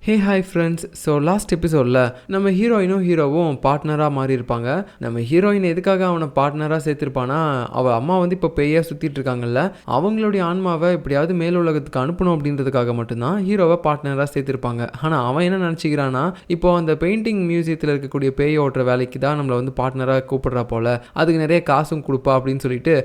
Hey hi friends. So last எபிசோடில் நம்ம ஹீரோயினும் ஹீரோவும் பார்ட்னராக மாறி இருப்பாங்க. நம்ம ஹீரோயின் எதுக்காக அவனை பார்ட்னராக சேர்த்துருப்பானா, அவள் அம்மா வந்து இப்போ பேயாக சுற்றிட்டு இருக்காங்கல்ல, அவங்களுடைய ஆன்மாவை எப்படியாவது மேல் உலகத்துக்கு அனுப்பணும் அப்படின்றதுக்காக மட்டும்தான் ஹீரோவை பார்ட்னராக சேர்த்துருப்பாங்க. ஆனால் அவன் என்ன நினச்சிக்கிறான்னா, இப்போ அந்த பெயிண்டிங் மியூசியத்தில் இருக்கக்கூடிய பேய் ஓட்டுற வேலைக்கு தான் நம்மளை வந்து பார்ட்னராக கூப்பிடுறா போல், அதுக்கு நிறைய காசும் கொடுப்பா அப்படின்னு சொல்லிட்டு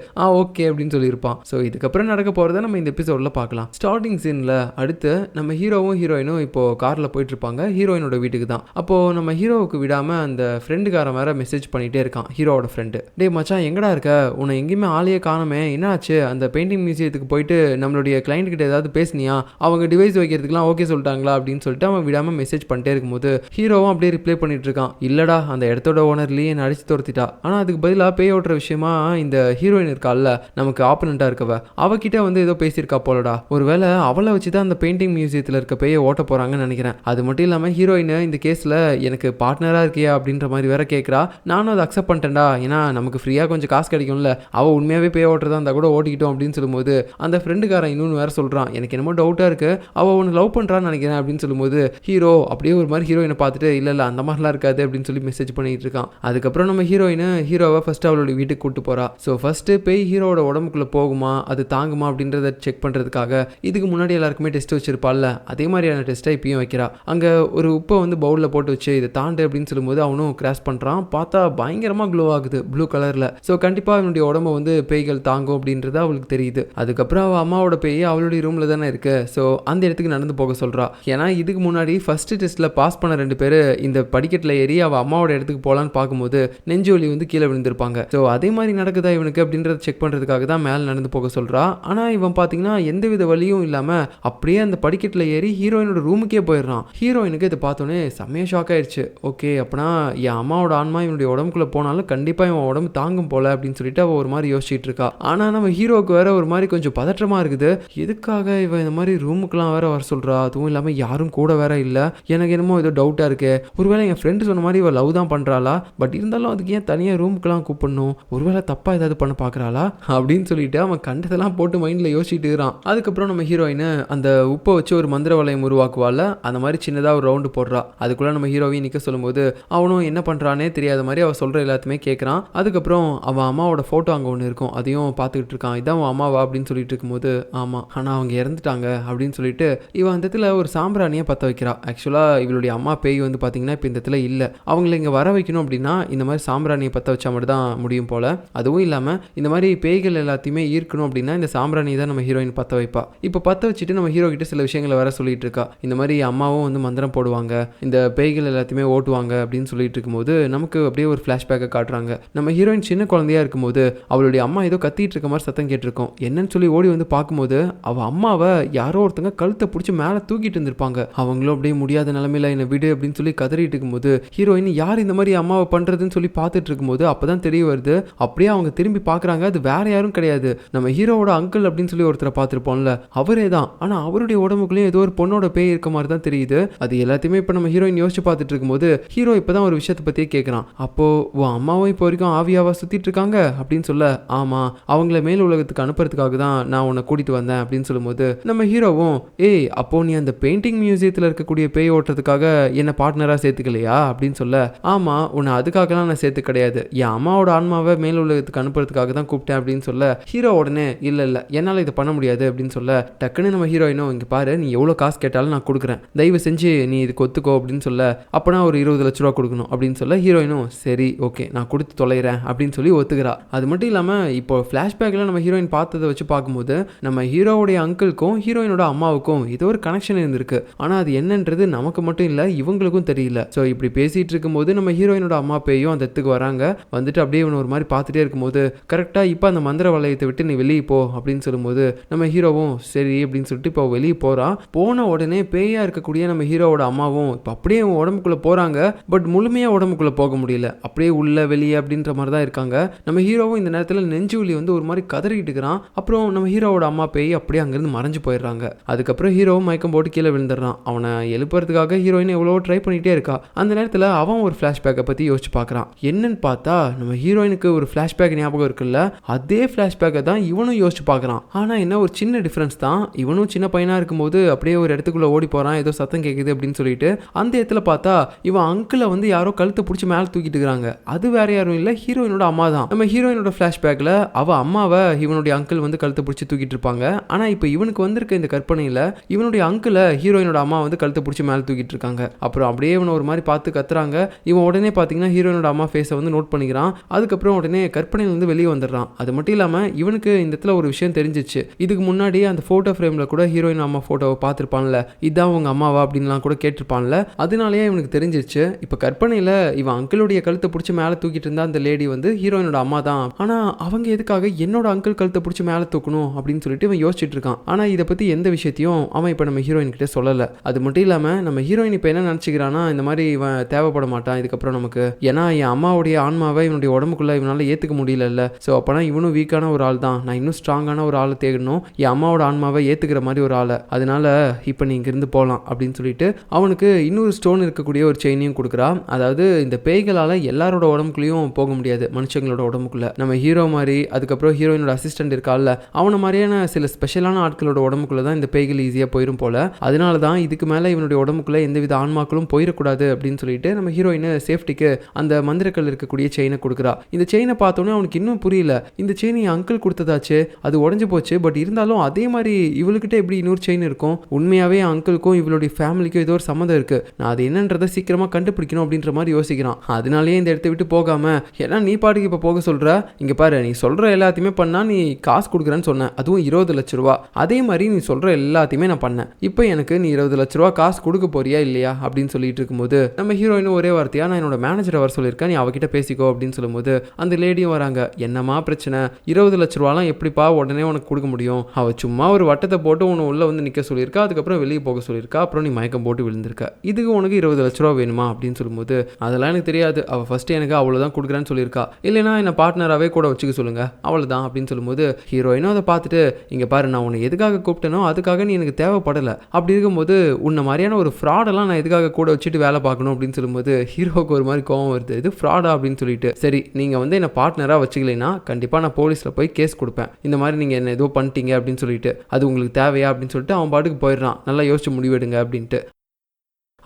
ஓகே அப்படின்னு சொல்லியிருப்பான். ஸோ இதுக்கப்புறம் நடக்க போகிறத நம்ம இந்த எபிசோடில் பார்க்கலாம். ஸ்டார்டிங் சீனில் அடுத்து நம்ம ஹீரோவும் ஹீரோயினும் இப்போ காரில் போயிட்டு இருப்பாங்க ஹீரோயினோட வீட்டுக்கு தான். அப்போது நம்ம ஹீரோவுக்கு விடாமல் அந்த ஃப்ரெண்டுக்காரன் வேற மெசேஜ் பண்ணிகிட்டே இருக்கான். ஹீரோவோட ஃப்ரெண்டு, டே மச்சான் எங்கடா இருக்க, உன்னை எங்கேயுமே ஆளையே காணமே, என்ன ஆச்சு, அந்த பெயிண்டிங் மியூசியத்துக்கு போயிட்டு நம்மளுடைய கிளைண்ட் கிட்ட ஏதாவது பேசினியா, அவங்க டிவைஸ் வைக்கிறதுக்குலாம் ஓகே சொல்லிட்டாங்களா அப்படின்னு சொல்லிட்டு அவன் விடாமல் மெசேஜ் பண்ணிட்டே இருக்கும்போது ஹீரோவும் அப்படியே ரிப்ளை பண்ணிட்டு இருக்கான், இல்லடா அந்த இடத்தோட ஓனர்லேயே என்னை அடிச்சு துரத்திட்டா. ஆனால் அதுக்கு பதிலாக பேய் ஓட்டுற விஷயமா இந்த ஹீரோயின் இருக்கால நமக்கு ஆப்பனண்ட்டாக இருக்கவ, அவகிட்ட வந்து ஏதோ பேசியிருக்கா போலடா, ஒருவேளை அவளை வச்சு தான் அந்த பெயிண்டிங் மியூசியத்தில் இருக்க பேயை ஓட்ட போகிறாங்கன்னு நினைக்கிறேன். அது மட்டும் இல்லாமல் ஹீரோயின் இந்த கேஸில் எனக்கு பார்ட்னராக இருக்கியா அப்படின்ற மாதிரி வேற கேட்குறா. நானும் அதை அக்செப்ட் பண்ணிட்டேன்டா, ஏன்னா நமக்கு ஃப்ரீயாக கொஞ்சம் காசு கிடைக்கும்ல, அவள் உண்மையாகவே பேய் ஓட்டுறதா இருந்தால் கூட ஓட்டிக்கிட்டோம் அப்படின்னு சொல்லும்போது அந்த ஃப்ரெண்டுக்காரன் இன்னொன்று வேற சொல்கிறான், எனக்கு என்னமோ டவுட்டாக இருக்குது, அவள் ஒன்று லவ் பண்ணுறான்னு நினைக்கிறேன் அப்படின்னு சொல்லும்போது ஹீரோ அப்படியே ஒரு மாதிரி ஹீரோயினை பார்த்துட்டு இல்லை அந்த மாதிரிலாம் இருக்காது அப்படின்னு சொல்லி மெசேஜ் பண்ணிட்டு இருக்கான். அதுக்கப்புறம் நம்ம ஹீரோவை ஃபர்ஸ்ட் அவளோட வீட்டுக்கு கூப்பிட்டு போறா. ஸோ ஃபர்ஸ்ட் பேய் ஹீரோட உடம்புக்குள்ள போகுமா, அது தாங்குமா அப்படின்றத செக் பண்ணுறதுக்காக இதுக்கு முன்னாடி எல்லாருக்குமே டெஸ்ட் வச்சிருப்பாள்ல, அதே மாதிரியான டெஸ்ட்டை இப்பயும் வைக்கிறா. அங்கே ஒரு உப்பை வந்து பவுலில் போட்டு வச்சு இதை தாண்டு அப்படின்னு சொல்லும்போது அவனும் கிராஷ் பண்ணுறான். பார்த்தா பயங்கரமாக க்ளோ ஆகுது ப்ளூ கலரில். ஸோ கண்டிப்பாக அவனுடைய உடம்பை வந்து பேய்கள் தாங்கும் அப்படின்றது அவளுக்கு தெரியுது. அதுக்கப்புறம் அவள் அம்மாவோட பேய் அவளுடைய ரூமில் தானே இருக்கு. ஸோ அந்த இடத்துக்கு நடந்து போக சொல்கிறா. ஏன்னா இதுக்கு முன்னாடி ஃபர்ஸ்ட் டெஸ்ட்டில் பாஸ் பண்ண 2 பேர் இந்த படிக்கட்டில் ஏறி அவள் அம்மாவோட இடத்துக்கு போகலான்னு பார்க்கும்போது நெஞ்சு வலி வந்து கீழே விழுந்திருப்பாங்க. ஸோ அதே மாதிரி நடக்குதா இவனுக்கு அப்படின்றத செக் பண்ணுறதுக்காக தான் மேலே நடந்து போக சொல்கிறா. ஆனால் இவன் பார்த்தீங்கன்னா எந்தவித வலியும் இல்லாமல் அப்படியே அந்த படிக்கட்டில் ஏறி ஹீரோயினோட ரூமுக்கே போயிடுறான். ஹீரோயினுக்கு இதை பார்த்தோன்னே செம்மையாக ஷாக் ஆயிடுச்சு. ஓகே அப்பனா என் அம்மாவோட ஆன்மா இவனுடைய உடம்புக்குள்ளே போனாலும் கண்டிப்பாக இவன் உடம்பு தாங்கும் போல அப்படின்னு சொல்லிட்டு அவள் ஒரு மாதிரி யோசிச்சுட்டு இருக்கா. ஆனால் நம்ம ஹீரோவுக்கு வேற ஒரு மாதிரி கொஞ்சம் பதற்றமாக இருக்குது. எதுக்காக இவன் இந்த மாதிரி ரூமுக்கெலாம் வேற வர சொல்கிறா, அதுவும் இல்லாமல் யாரும் கூட வேற இல்லை, எனக்கு என்னமோ ஏதோ டவுட்டாக இருக்கு, ஒருவேளை என் ஃப்ரெண்டு சொன்ன மாதிரி இவள் லவ் தான் பண்ணுறாளா, பட் இருந்தாலும் அதுக்கு ஏன் தனியாக ரூமுக்கெலாம் கூப்பிடணும், ஒருவேளை தப்பாக ஏதாவது பண்ண பார்க்குறாளா அப்படின்னு சொல்லிட்டு அவன் கண்டதெல்லாம் போட்டு மைண்டில் யோசிச்சுட்டு இருக்கிறான். அதுக்கப்புறம் நம்ம ஹீரோயின் அந்த உப்பை வச்சு ஒரு மந்திர வளையம் உருவாக்குவாள். அந்த மாதிரி சின்னதாக ஒரு ரவுண்டு போடுறா. அதுக்குள்ளே நம்ம ஹீரோவையும் நிற்க சொல்லும்போது அவனும் என்ன பண்ணுறானே தெரியாத மாதிரி அவள் சொல்கிற எல்லாத்தையுமே கேட்குறான். அதுக்கப்புறம் அவன் அம்மாவோட ஃபோட்டோ அங்கே ஒன்று இருக்கும், அதையும் பார்த்துக்கிட்டு இருக்கான். இதான் அவன் அம்மாவா அப்படின்னு சொல்லிட்டு இருக்கும்போது ஆமாம், ஆனால் அவங்க இறந்துட்டாங்க அப்படின்னு சொல்லிட்டு இவன் அந்த இடத்துல ஒரு சாம்பிராணியை பற்ற வைக்கிறா. ஆக்சுவலாக இவளுடைய அம்மா பேய் வந்து பார்த்தீங்கன்னா இப்போ இந்த இடத்துல இல்லை, அவங்கள இங்கே வர வைக்கணும் அப்படின்னா இந்த மாதிரி சாம்பிராணியை பற்ற வச்சா மட்டும் தான் முடியும் போல். அதுவும் இல்லாமல் இந்த மாதிரி பேய்கள் எல்லாத்தையுமே ஈர்க்கணும் அப்படின்னா இந்த சாம்பிராணி தான் நம்ம ஹீரோயின் பற்ற வைப்பா. இப்போ பற்ற வச்சுட்டு நம்ம ஹீரோ கிட்ட சில விஷயங்களை வேற சொல்லிட்டு இருக்கா. இந்த மாதிரி அம்மாவும் வந்து மந்திரம் போடுவாங்க, இந்த பேய்கள் எல்லாத்தையுமே ஓட்டுவாங்க அப்படின்னு சொல்லிட்டு இருக்கும்போது நமக்கு அப்படியே ஒரு ஃப்ளாஷ்பேக்கை காட்டுறாங்க. நம்ம ஹீரோயின் சின்ன குழந்தையா இருக்கும்போது அவளுடைய அம்மா ஏதோ கத்திட்டு இருக்க மாதிரி சத்தம் கேட்டிருக்கோம். என்னன்னு சொல்லி ஓடி வந்து பார்க்கும்போது அவள் அம்மாவை யாரோ ஒருத்தங்க கழுத்தை பிடிச்சி மேலே தூக்கிட்டு இருந்திருப்பாங்க. அவங்களும் அப்படியே முடியாத நிலைமையில என்னை விடு அப்படின்னு சொல்லி கதறிட்டு இருக்கும்போது ஹீரோயின் யார் இந்த மாதிரி அம்மாவை பண்றதுன்னு சொல்லி பார்த்துட்டு இருக்கும்போது அப்பதான் தெரிய வருது. அப்படியே அவங்க திரும்பி பார்க்குறாங்க, அது வேற யாரும் கிடையாது, நம்ம ஹீரோவோட அங்கிள் அப்படின்னு சொல்லி ஒருத்தரை பார்த்துருப்போம்ல, அவரே தான். ஆனால் அவருடைய உடம்புக்குள்ளேயும் ஏதோ ஒரு பொண்ணோட பேய் இருக்க மாதிரி தான் தெரியுது. அது எல்லாத்தையுமே இப்போ நம்ம ஹீரோயின் யோசிச்சு பார்த்துட்டு இருக்கும்போது ஹீரோ இப்போதான் ஒரு விஷயத்தை பற்றியே கேட்குறான். அப்போ உன் அம்மாவும் இப்போ வரைக்கும் ஆவியாவா சுற்றிட்டு இருக்காங்க அப்படின்னு சொல்ல, ஆமாம் அவங்கள மேல் உலகத்துக்கு அனுப்புறதுக்காக தான் நான் உன்னை கூட்டிட்டு வந்தேன் அப்படின்னு சொல்லும்போது நம்ம ஹீரோவும் ஏய் அப்போ நீ அந்த பெயிண்டிங் மியூசியத்தில் இருக்கக்கூடிய பேய் ஓட்டுறதுக்காக என்ன பார்ட்னராக சேர்த்துக்கலையா அப்படின்னு சொல்ல, ஆமாம் உன்னை அதுக்காகலாம் நான் சேர்த்து கிடையாது, என் அம்மாவோட ஆன்மாவை மேல் உலகத்துக்கு அனுப்புறதுக்காக தான் கூப்பிட்டேன் அப்படின்னு சொல்ல ஹீரோ உடனே இல்லை என்னால் இதை பண்ண முடியாது அப்படின்னு சொல்ல டக்குன்னு நம்ம ஹீரோயினும் இங்கே பாரு நீ எவ்வளோ காசு கேட்டாலும் நான் கொடுக்குறேன், தயவு செஞ்சு நீ இதுக்கு ஒத்துக்கோ அப்படின்னு சொல்ல, அப்போனா ஒரு 20 லட்ச ரூபா கொடுக்கணும் அப்படின்னு சொல்ல ஹீரோயினும் சரி ஓகே நான் கொடுத்து தொலைகிறேன் அப்படின்னு சொல்லி ஒத்துக்கிறா. அது மட்டும் இல்லாமல் இப்போ ஃப்ளாஷ்பேக்கில் நம்ம ஹீரோயின் பார்த்ததை வச்சு பார்க்கும்போது நம்ம ஹீரோவுடைய அங்கிளுக்கும் ஹீரோயினோட அம்மாவுக்கும் ஏதோ ஒரு கனெக்ஷன் இருந்திருக்கு. ஆனால் அது என்னன்றது நமக்கு மட்டும் இல்லை இவங்களுக்கும் தெரியல. ஸோ இப்படி பேசிகிட்டு இருக்கும்போது நம்ம ஹீரோயினோட அம்மா பேயும் அந்த இடத்துக்கு வராங்க. வந்துட்டு அப்படியே இவன் ஒரு மாதிரி பார்த்துட்டே இருக்கும்போது கரெக்டாக இப்போ அந்த மந்திர வளையத்தை விட்டு நீ வெளியே போ அப்படின்னு சொல்லும்போது நம்ம ஹீரோவும் சரி அப்படின்னு சொல்லிட்டு இப்போ வெளியே போகிறான். போன உடனே பேயா இருக்கக்கூடிய நம்ம ஹீரோவோட அம்மாவும் இப்போ அப்படியே உடம்புக்குள்ளே போகிறாங்க. பட் முழுமையாக உடம்புக்குள்ளே போக முடியல, அப்படியே உள்ள வெளியே அப்படின்ற மாதிரி தான் இருக்காங்க. நம்ம ஹீரோவும் இந்த நேரத்தில் நெஞ்சு வலி வந்து ஒரு மாதிரி கதறிட்டு இருக்கிறான். அப்புறம் நம்ம ஹீரோவோட அம்மா பேய் அப்படியே அங்கேருந்து மறைஞ்சு போயிடுறாங்க. அதுக்கப்புறம் ஹீரோவும் மயக்கம் போட்டு கீழே விழுந்துடுறான். அவனை எழுப்புறதுக்காக ஹீரோயின் எவ்வளோ ட்ரை பண்ணிகிட்டே இருக்கா. அந்த நேரத்தில் அவன் ஒரு ஃப்ளாஷ்பேக்கை பற்றி யோசிச்சு பார்க்குறான். என்னன்னு பார்த்தா நம்ம ஹீரோயினுக்கு ஒரு ஃப்ளாஷ்பேக் ஞாபகம் இருக்குல்ல, அதே ஃப்ளாஷ்பேக்கை தான் இவனும் யோசிச்சு பார்க்குறான். ஆனால் என்ன ஒரு சின்ன டிஃப்ரென்ஸ் தான், இவனும் சின்ன பையனாக இருக்கும்போது அப்படியே ஒரு இடத்துக்குள்ளே ஓடி போகிறான், ஏதோ சத்தம் கேட்குது அப்படின்னு சொல்லிட்டு அந்த இடத்துல பார்த்தா இவன் அங்கிளை வந்து யாரோ கழுத்தை பிடிச்சி மேலே தூக்கிட்டு இருக்காங்க. அது வேற யாரும் இல்லை, ஹீரோயினோட அம்மா தான். நம்ம ஹீரோயினோட ஃபிளாஷ்பேக்கில் அவள் அம்மாவை இவனுடைய அங்கிள் வந்து கழுத்தை பிடிச்சி தூக்கிட்டு இருப்பாங்க. ஆனால் இப்போ இவனுக்கு வந்திருக்க இந்த கற்பனையில் இவனுடைய அங்கிளை ஹீரோயினோட அம்மா வந்து கழுத்தை பிடிச்சி மேலே தூக்கிட்டு இருக்காங்க. அப்புறம் அப்படியே இவனை ஒரு மாதிரி பார்த்து கத்துறாங்க. இவன் உடனே பார்த்தீங்கன்னா ஹீரோயினோட அம்மா ஃபேஸை வந்து நோட் பண்ணிக்கிறான். அதுக்கப்புறம் உடனே கற்பனையிலேருந்து வெளியே வந்துடுறான். அது மட்டும் இல்லாமல் இவனுக்கு இந்த இடத்துல ஒரு விஷயம் தெரிஞ்சிச்சு. இதுக்கு முன்னாடி அந்த ஃபோட்டோ ஃப்ரேமில் கூட ஹீரோயின் அம்மா ஃபோட்டோவை பார்த்துருப்பான்ல, இதான் உங்க அம்மாவா அப்படின்லாம் கூட கேட்டிருப்பான்ல. அதனாலேயே இவனுக்கு தெரிஞ்சிருச்சு இப்போ கற்பனையில் இவன் அங்கிளுடைய கழுத்தை பிடிச்சி மேலே தூக்கிட்டு இருந்தா அந்த லேடி வந்து ஹீரோயினோட அம்மா தான். ஆனால் அவங்க எதுக்காக என்னோட அங்கிள் கழுத்தை பிடிச்சி மேலே தூக்கணும் அப்படின்னு சொல்லிட்டு இவன் யோசிச்சுட்டு இருக்கான். ஆனால் இதை பற்றி எந்த விஷயத்தையும் அவன் இப்போ நம்ம ஹீரோயின் கிட்ட சொல்லலை. அது மட்டும் இல்லாமல் நம்ம ஹீரோயின் இப்போ என்ன நினச்சிக்கிறான்னா, இந்த மாதிரி இவன் தேவைப்பட மாட்டான் இதுக்கப்புறம் நமக்கு, ஏன்னா என் அம்மாவுடைய ஆன்மாவை இவனுடைய உடம்புக்குள்ள இவனால ஏற்றுக்க முடியல. ஸோ அப்போனா இவனும் வீக்கான ஒரு ஆள் தான், நான் இன்னும் ஸ்ட்ராங்கான ஒரு ஆளை தேடணும், என் அம்மாவோட ஆன்மாவை ஏற்றுக்கிற மாதிரி ஒரு ஆளை, அதனால இப்போ நீ இங்கிருந்து போகலாம் அப்படின்னு சொல்லிட்டு அவனுக்கு இன்னொரு ஸ்டோன் இருக்கக்கூடிய ஒரு செயினையும் கொடுக்குறா. அதாவது இந்த பேய்களால் எல்லாரோட உடம்புக்குள்ளேயும் போக முடியாது, மனுஷங்களோட உடம்புக்குள்ள. நம்ம ஹீரோ மாதிரி அதுக்கப்புறம் ஹீரோயினோட அசிஸ்டன்ட் இருக்கால, அவனை மாதிரியான சில ஸ்பெஷலான ஆட்களோட உடம்புக்குள்ள தான் இந்த பேய்கள் ஈஸியாக போயிடும் போல. அதனால தான் இதுக்கு மேலே இவனுடைய உடம்புக்குள்ள எந்தவித ஆன்மாக்களும் போயிடக்கூடாது அப்படின்னு சொல்லிட்டு நம்ம ஹீரோயின் சேஃப்டிக்கு அந்த மந்திரக்கல் இருக்கக்கூடிய செயினை கொடுக்குறா. இந்த செயினை பார்த்தோன்னே அவனுக்கு இன்னும் புரியல, இந்த செயின் என் அங்கிள் கொடுத்ததாச்சு, அது உடஞ்சு போச்சு, பட் இருந்தாலும் அதே மாதிரி இவளுக்கிட்ட எப்படி இன்னொரு செயின் இருக்கும், உண்மையாகவே அங்கிளுக்கும் இவளுடைய ஃபேமிலிக்கும் ஏதோ ஒரு சம்மந்தம் இருக்கு, நான் அது என்னன்றதை சீக்கிரமாக கண்டுபிடிக்கணும் அப்படின்ற மாதிரி யோசிக்கிறான். அதனாலேயே இந்த இடத்த விட்டு போகாம, ஏன்னா நீ பாட்டுக்கு இப்போ போக சொல்ற, இங்கே பாரு நீ சொல்கிற எல்லாத்தையுமே பண்ணால் நீ காசு கொடுக்குறேன்னு சொன்னேன், அதுவும் 20 லட்ச ரூபா, அதே மாதிரி நீ சொல்கிற எல்லாத்தையுமே நான் பண்ணேன், இப்போ எனக்கு நீ 20 லட்ச ரூபா காசு கொடுக்க போறியா இல்லையா அப்படின்னு சொல்லிட்டு இருக்கும்போது நம்ம ஹீரோயினும் ஒரே வார்த்தையா, நான் என்னோட மேனேஜரை வர சொல்லியிருக்கேன், நீ அவகிட்ட பேசிக்கோ அப்படின்னு சொல்லும்போது அந்த லேடியும் வராங்க. என்னமா பிரச்சனை, 20 லட்ச ரூபாலாம் எப்படிப்பா உடனே உனக்கு கொடுக்க முடியும், அவள் சும்மா ஒரு வட்டத்தை போட்டு உன்னை உள்ள வந்து நிற்க சொல்லியிருக்கா, அதுக்கப்புறம் வெளியே போக சொல்லியிருக்கா, அப்புறம் நீ மயக்கம் போட்டு விழுந்திருக்க, இதுக்கு உனக்கு 20 லட்ச ரூபா வேணுமா அப்படின்னு சொல்லும்போது அதெல்லாம் எனக்கு தெரியாது, அவள் ஃபஸ்ட்டு எனக்கு அவ்வளோதான் கொடுக்குறான்னு சொல்லியிருக்கா, இல்லைனா என்னை பார்ட்னராகவே கூட வச்சுக்க சொல்லுங்க அவ்வளோதான் அப்படின்னு சொல்லும்போது ஹீரோயினும் அதை பார்த்துட்டு, இங்கே பாரு நான் உன்னை எதுக்காக கூப்பிட்டனோ அதுக்காக நீ எனக்கு தேவைப்படலை, அப்படி இருக்கும்போது உன்னை மாதிரியான ஒரு ஃப்ராடெல்லாம் நான் எதுக்காக கூட வச்சுட்டு வேலை பார்க்கணும் அப்படின்னு சொல்லும்போது ஹீரோவுக்கு ஒரு மாதிரி கோவம் வருது, இது ஃப்ராடா அப்படின்னு சொல்லிட்டு, சரி நீங்கள் வந்து என்னை பார்ட்னராக வச்சுக்கலைன்னா கண்டிப்பாக நான் போலீஸில் போய் கேஸ் கொடுப்பேன், இந்த மாதிரி நீங்கள் என்ன ஏதோ பண்ணிட்டீங்க அப்படின்னு சொல்லிட்டு, அது உங்களுக்கு தேவையா அப்படின்னு சொல்லிட்டு அவன் பாட்டுக்கு போயிடுறான், நல்லா யோசிச்சு முடிவெடுங்க அப்படின்ட்டு.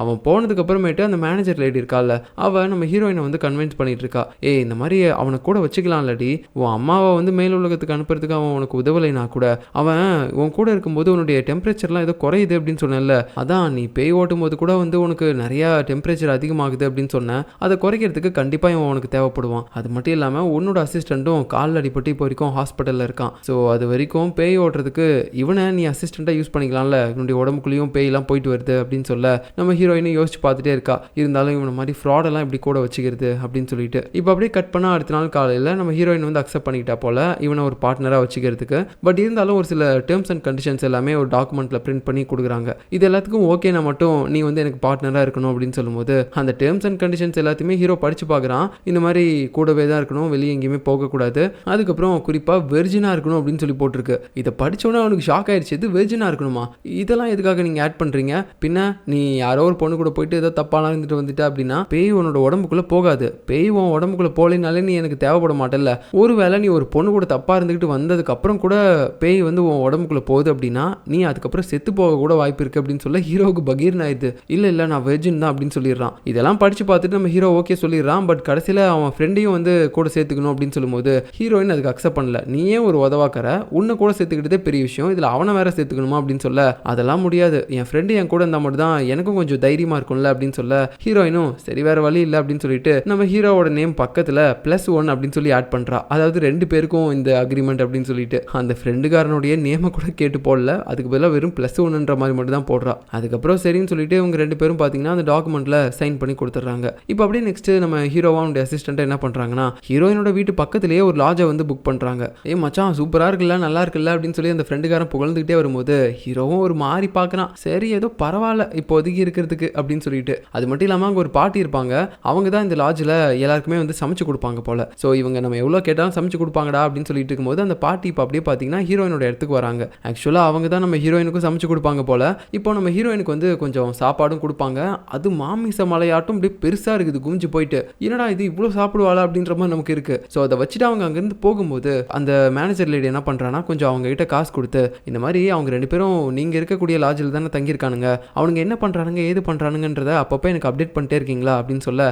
அவன் போனதுக்கு அப்புறமேட்டு அந்த மேனேஜர் லேடி இருக்கால, அவள் நம்ம ஹீரோயினை வந்து கன்வின்ஸ் பண்ணிட்டு இருக்கா, இந்த மாதிரி அவனை கூட வச்சுக்கலாம்லடி, உன் அம்மாவை வந்து மேல் உலகத்துக்கு அனுப்புறதுக்கு அவன் உனக்கு உதவலைனா கூட அவன் உன் கூட இருக்கும்போது உன்னுடைய டெம்பரேச்சர்லாம் ஏதோ குறையுது அப்படின்னு சொன்னல, அதான் நீ பேய் ஓட்டும் போது கூட வந்து உனக்கு நிறையா டெம்பரேச்சர் அதிகமாகுது அப்படின்னு சொன்னேன், அதை குறைக்கிறதுக்கு கண்டிப்பாக இவன் உனக்கு தேவைப்படுவான், அது மட்டும் இல்லாமல் உன்னோட அசிஸ்டண்ட்டும் காலில் அடிப்பட்டு இப்போ வரைக்கும் ஹாஸ்பிட்டலில் இருக்கான், ஸோ அது வரைக்கும் பேய் ஓட்டுறதுக்கு இவனை நீ அசிஸ்டண்ட்டாக யூஸ் பண்ணிக்கலாம்ல, இவனுடைய உடம்புக்குள்ளேயும் பேய்லாம் போயிட்டு வருது அப்படின்னு சொல்ல நம்ம ஹீரோயினும் யோசிச்சு பார்த்துட்டே இருக்கா, இருந்தாலும் இவனை மாதிரி ஃப்ராடெல்லாம் இப்படி கூட வச்சுக்கிறது அப்படின்னு சொல்லிட்டு. இப்போ அப்படியே கட் பண்ணால் அடுத்த நாள் காலையில் நம்ம ஹீரோயின் வந்து அக்செப்ட் பண்ணிக்கிட்டா போல இவனை ஒரு பார்ட்னராக வச்சுக்கிறதுக்கு. பட் இருந்தாலும் ஒரு சில டேர்ம்ஸ் அண்ட் கண்டிஷன்ஸ் எல்லாமே ஒரு டாக்குமெண்ட்டில் பிரிண்ட் பண்ணி கொடுக்குறாங்க. இது எல்லாத்துக்கும் ஓகேனா மட்டும் நீ வந்து எனக்கு பார்ட்னராக இருக்கணும் அப்படின்னு சொல்லும்போது அந்த டேர்ம்ஸ் அண்ட் கண்டிஷன்ஸ் எல்லாத்தையுமே ஹீரோ படித்து பார்க்குறான். இந்த மாதிரி கூடவே தான் இருக்கணும், வெளியே எங்கேயுமே போகக்கூடாது, அதுக்கப்புறம் குறிப்பாக வெர்ஜினாக இருக்கணும் அப்படின்னு சொல்லி போட்டிருக்கு. இதை படித்தோன்னே அவனுக்கு ஷாக் ஆயிடுச்சு, இது வெர்ஜினாக இருக்கணுமா, இதெல்லாம் எதுக்காக நீங்கள் ஆட் பண்ணுறீங்க, பின்ன நீ யாரோ ஒரு பொண்ணு கூட போயிட்டு ஏதோ தப்பாலாம் இருந்துட்டு வந்துட்டா அப்படின்னா பேய் உன்னோட உடம்புக்குள்ளே போகாது, பேய் உன் உடம்புக்குள்ளே போலினாலே நீ எனக்கு தேவைப்பட மாட்டேல்ல, ஒருவேளை நீ ஒரு பொண்ணு கூட தப்பாக இருந்துக்கிட்டு வந்ததுக்கு அப்புறம் கூட பேய் வந்து உன் உடம்புக்குள்ளே போகுது அப்படின்னா நீ அதுக்கப்புறம் செத்து போக கூட வாய்ப்பு இருக்குது அப்படின்னு சொல்ல ஹீரோவுக்கு பகீர்னு ஆயிடுது. இல்லை நான் வெர்ஜின் தான் அப்படின்னு சொல்லிடுறான். இதெல்லாம் படித்து பார்த்துட்டு நம்ம ஹீரோ ஓகே சொல்லிடுறான். பட் கடைசியில் அவன் ஃப்ரெண்டையும் வந்து கூட சேர்த்துக்கணும் அப்படின்னு சொல்லும்போது ஹீரோயின் அதுக்கு அக்செப்ட் பண்ணல. நீயே ஒரு உதவாக்கற, உன்னை கூட சேர்த்துக்கிட்டதே பெரிய விஷயம், இதில் அவனை வேற சேர்த்துக்கணுமா அப்படின்னு சொல்ல அதெல்லாம் முடியாது, என் ஃப்ரெண்டு என் கூட இருந்தால் மட்டும் தான் எனக்கும் கொஞ்சம் தைரியமாக இருக்கும்ல அப்படின்னு சொல்ல ஹீரோயினும் சரி வேற வழி இல்லை அப்படின்னு சொல்லிட்டு நம்ம ஹீரோவோட நேம் பக்கத்தில் +1 அப்படின்னு சொல்லி ஆட் பண்ணுறா. அதாவது 2 பேருக்கும் இந்த அக்ரிமெண்ட் அப்படின்னு சொல்லிட்டு அந்த ஃப்ரெண்டுக்காரனுடைய நேமை கூட கேட்டு போடல, அதுக்கு பதிலாக வெறும் +1ன்ற மாதிரி மட்டும் தான் போடுறா. அதுக்கப்புறம் சரின்னு சொல்லிட்டு இவங்க 2 பேரும் பார்த்தீங்கன்னா அந்த டாக்குமெண்ட்டில் சைன் பண்ணி கொடுத்துட்றாங்க. இப்போ அப்படியே நெக்ஸ்ட் நம்ம ஹீரோவானுடைய அசிஸ்டண்ட்டை என்ன பண்ணுறாங்கன்னா ஹீரோயினோட வீட்டு பக்கத்துலேயே ஒரு லாட்ஜை வந்து புக் பண்ணுறாங்க. மச்சான் சூப்பராக இருக்குல்ல, நல்லா இருக்குல்ல அப்படின்னு சொல்லி அந்த ஃப்ரெண்டுக்காரன் புகழ்ந்துக்கிட்டே வரும்போது ஹீரோவும் ஒரு மாதிரி பார்க்குறான். சரி ஏதோ பரவாயில்ல இப்போதைக்கு இருக்கிறதுக்கு எதுக்கு அப்படின்னு சொல்லிட்டு. அது மட்டும் இல்லாமல் அங்கே ஒரு பாட்டி இருப்பாங்க. அவங்க தான் இந்த லாட்ஜில் எல்லாருக்குமே வந்து சமைச்சு கொடுப்பாங்க போல. ஸோ இவங்க நம்ம எவ்வளோ கேட்டாலும் சமைச்சு கொடுப்பாங்கடா அப்படின்னு சொல்லிட்டு இருக்கும்போது அந்த பாட்டி இப்போ அப்படியே பார்த்தீங்கன்னா ஹீரோயினோட இடத்துக்கு வராங்க. ஆக்சுவலாக அவங்க தான் நம்ம ஹீரோயினுக்கும் சமைச்சு கொடுப்பாங்க போல. இப்போ நம்ம ஹீரோயினுக்கு வந்து கொஞ்சம் சாப்பாடும் கொடுப்பாங்க. அது மாமிச மலையாட்டும் அப்படியே பெருசாக இருக்குது, குமிஞ்சு போயிட்டு. என்னடா இது இவ்வளோ சாப்பிடுவாளா அப்படின்ற மாதிரி நமக்கு இருக்கு. ஸோ அதை வச்சுட்டு அவங்க அங்கேருந்து போகும்போது அந்த மேனேஜர் லேடி என்ன பண்ணுறான்னா கொஞ்சம் அவங்க கிட்ட காசு கொடுத்து இந்த மாதிரி அவங்க 2 பேரும் நீங்கள் இருக்கக்கூடிய லாட்ஜில் தானே தங்கியிருக்கானுங்க, அவனுங்க என்ன பண்ணுறானுங்க ஏது பண்ணுறானுங்கன்றத அப்பப்போ எனக்கு அப்டேட் பண்ணிட்டே இருக்கீங்களா அப்படின்னு சொல்ல,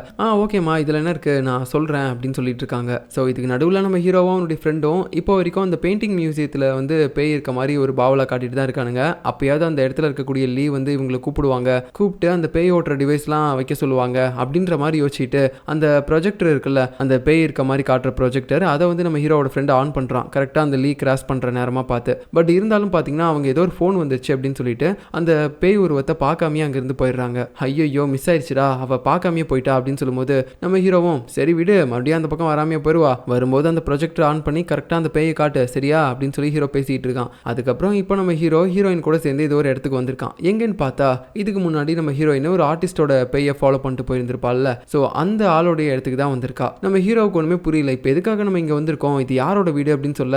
ஓகேம்மா இதில் என்ன இருக்குது நான் சொல்கிறேன் அப்படின்னு சொல்லிட்டு இருக்காங்க. ஸோ இதுக்கு நடுவில் நம்ம ஹீரோவும் அவனுடைய ஃப்ரெண்டும் இப்போ வரைக்கும் அந்த பெயிண்டிங் மியூசியத்தில் வந்து பேய் இருக்க மாதிரி ஒரு பாவலா காட்டிட்டு தான் இருக்கானுங்க. அப்பயாவது அந்த இடத்துல இருக்கக்கூடிய லீவ் வந்து இவங்களை கூப்பிட்டு அந்த பேய் ஓட்டுற டிவைஸ்லாம் வைக்க சொல்லுவாங்க அப்படின்ற மாதிரி யோசிச்சுட்டு அந்த ப்ரொஜெக்டர் இருக்குல்ல, அந்த பேய் இருக்க மாதிரி காட்டுற ப்ரொஜெக்டர், அதை வந்து நம்ம ஹீரோவோட ஃப்ரெண்ட் ஆன் பண்ணுறான் கரெக்டாக அந்த லீ கிராஸ் பண்ணுற நேரமாக பார்த்து. பட் இருந்தாலும் பார்த்தீங்கன்னா அவங்க ஏதோ ஒரு ஃபோன் வந்துச்சு அப்படின்னு சொல்லிட்டு அந்த பேய் உருவத்தை பார்க்காமே அங்கேருந்து போயிடுறாங்க. ஐயோ மிஸ் ஆயிடுச்சுடா, அவள் பார்க்காமையே போயிட்டா அப்படின்னு சொல்லும்போது நம்ம ஹீரோவும் சரி விடு மறுபடியும் அந்த பக்கம் வராமையே போயிடுவா, வரும்போது அந்த ப்ரொஜெக்டர் ஆன் பண்ணி கரெக்டாக அந்த பேயை காட்டு சரியா அப்படின்னு சொல்லி ஹீரோ பேசிகிட்டு இருக்கான். அதுக்கப்புறம் இப்போ நம்ம ஹீரோயின் கூட சேர்ந்து ஏதோ ஒரு இடத்துக்கு வந்திருக்கான். எங்கன்னு பார்த்தா இதுக்கு முன்னாடி நம்ம ஹீரோயின் ஒரு ஆர்டிஸ்டோட பேயை ஃபாலோ பண்ணிட்டு போயிருந்திருப்பாள்ல, ஸோ அந்த ஆளோடைய இடத்துக்கு தான் வந்திருக்கா. நம்ம ஹீரோவுக்கு ஒன்றுமே புரியல, இப்போ எதுக்காக நம்ம இங்கே வந்திருக்கோம், இது யாரோட வீடு அப்படின்னு சொல்ல,